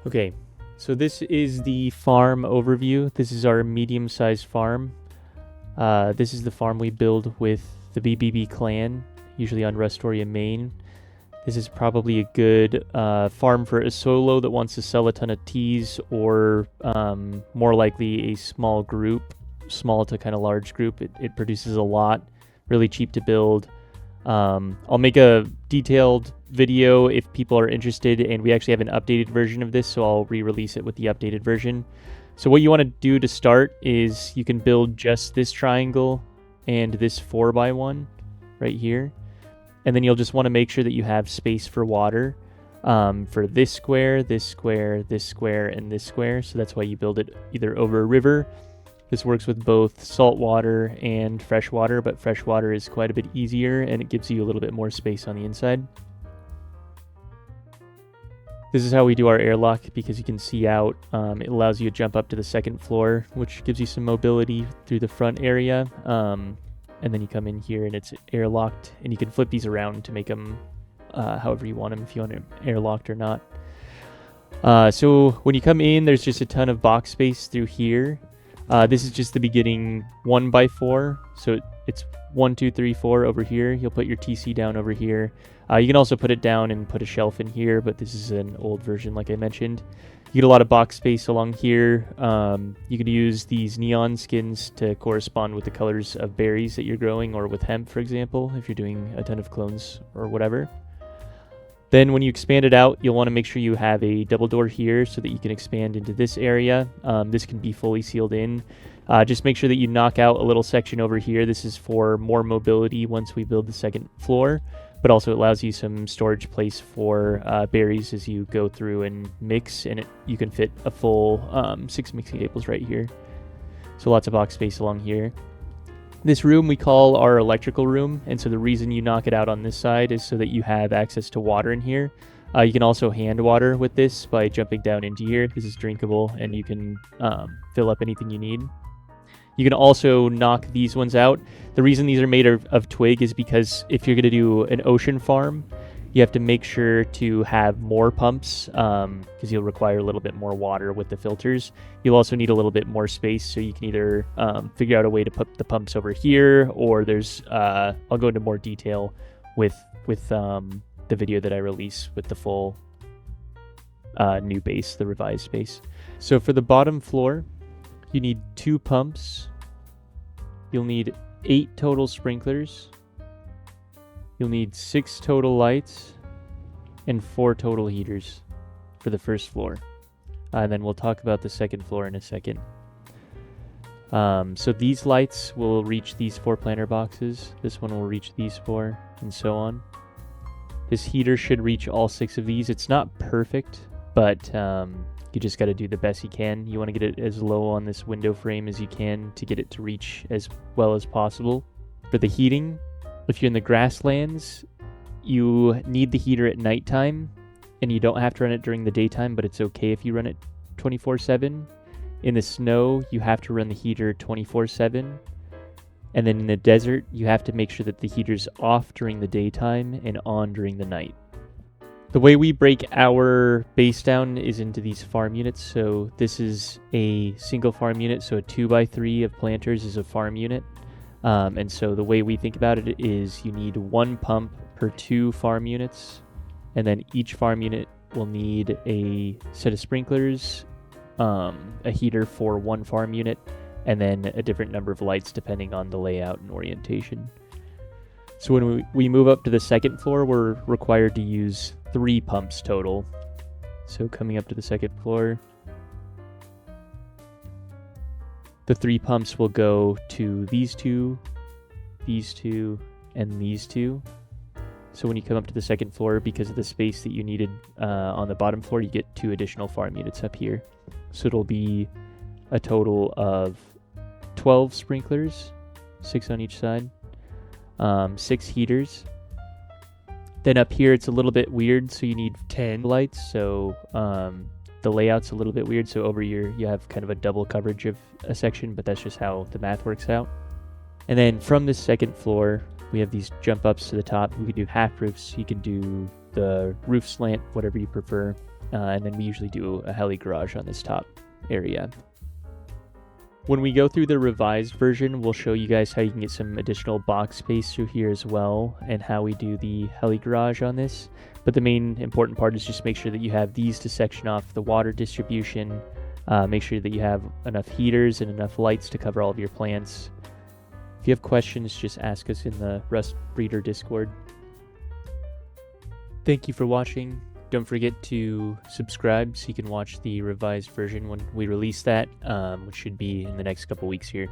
Okay, so this is the farm overview. This is our medium-sized farm. This is the farm we build with the BBB clan, usually on Rustoria, Maine. This is probably a good farm for a solo that wants to sell a ton of teas, or more likely a small group, small to kind of large group. It produces a lot, really cheap to build. I'll make a detailed video if people are interested, and we actually have an updated version of this, so I'll re-release it with the updated version. So what you want to do to start is you can build just this triangle and this 4x1 right here, and then you'll just want to make sure that you have space for water for this square, this square, this square, and this square. So that's why you build it either over a river. This works with both salt water and fresh water, but fresh water is quite a bit easier and it gives you a little bit more space on the inside. This is how we do our airlock, because you can see out. It allows you to jump up to the second floor, which gives you some mobility through the front area. And then you come in here and it's airlocked, and you can flip these around to make them however you want them, if you want them airlocked or not. So when you come in, there's just a ton of box space through here. This is just the beginning 1x4, so it's 1, 2, 3, 4 over here. You'll put your TC down over here. You can also put it down and put a shelf in here, but this is an old version like I mentioned. You get a lot of box space along here. You can use these neon skins to correspond with the colors of berries that you're growing, or with hemp, for example, if you're doing a ton of clones or whatever. Then when you expand it out, you'll want to make sure you have a double door here so that you can expand into this area. This can be fully sealed in. Just make sure that you knock out a little section over here. This is for more mobility once we build the second floor, but also it allows you some storage place for berries as you go through and mix, and you can fit a full 6 mixing tables right here. So lots of box space along here. This room we call our electrical room, and so the reason you knock it out on this side is so that you have access to water in here. You can also hand water with this by jumping down into here. This is drinkable, and you can fill up anything you need. You can also knock these ones out. The reason these are made of twig is because if you're going to do an ocean farm, you have to make sure to have more pumps, because you'll require a little bit more water with the filters. You'll also need a little bit more space, so you can either figure out a way to put the pumps over here, or there's I'll go into more detail with the video that I release with the full new base, the revised base. So for the bottom floor, you need 2 pumps. You'll need 8 total sprinklers. You'll need 6 total lights and 4 total heaters for the first floor. And then we'll talk about the second floor in a second. So these lights will reach these 4 planter boxes. This one will reach these 4, and so on. This heater should reach all 6 of these. It's not perfect, but you just got to do the best you can. You want to get it as low on this window frame as you can to get it to reach as well as possible. For the heating, if you're in the grasslands, you need the heater at nighttime, and you don't have to run it during the daytime, but it's okay if you run it 24/7. In the snow, you have to run the heater 24/7. And then in the desert, you have to make sure that the heater's off during the daytime and on during the night. The way we break our base down is into these farm units. So this is a single farm unit, so a 2x3 of planters is a farm unit. And so the way we think about it is you need 1 pump per 2 farm units, and then each farm unit will need a set of sprinklers, a heater for 1 farm unit, and then a different number of lights depending on the layout and orientation. So when we move up to the second floor, we're required to use 3 pumps total. So coming up to the second floor, the 3 pumps will go to these 2, and these 2. So when you come up to the second floor, because of the space that you needed on the bottom floor, you get 2 additional farm units up here. So it'll be a total of 12 sprinklers, 6 on each side, 6 heaters. Then up here, it's a little bit weird, so you need 10 lights. So the layout's a little bit weird, so over here you have kind of a double coverage of a section, but that's just how the math works out. And then from the second floor, we have these jump ups to the top. We can do half roofs, you can do the roof slant, whatever you prefer. and then we usually do a heli garage on this top area. When we go through the revised version, we'll show you guys how you can get some additional box space through here as well, and how we do the heli garage on this. But the main important part is just make sure that you have these to section off the water distribution. Make sure that you have enough heaters and enough lights to cover all of your plants. If you have questions, just ask us in the Rust Breeder Discord. Thank you for watching. Don't forget to subscribe so you can watch the revised version when we release that, which should be in the next couple weeks here.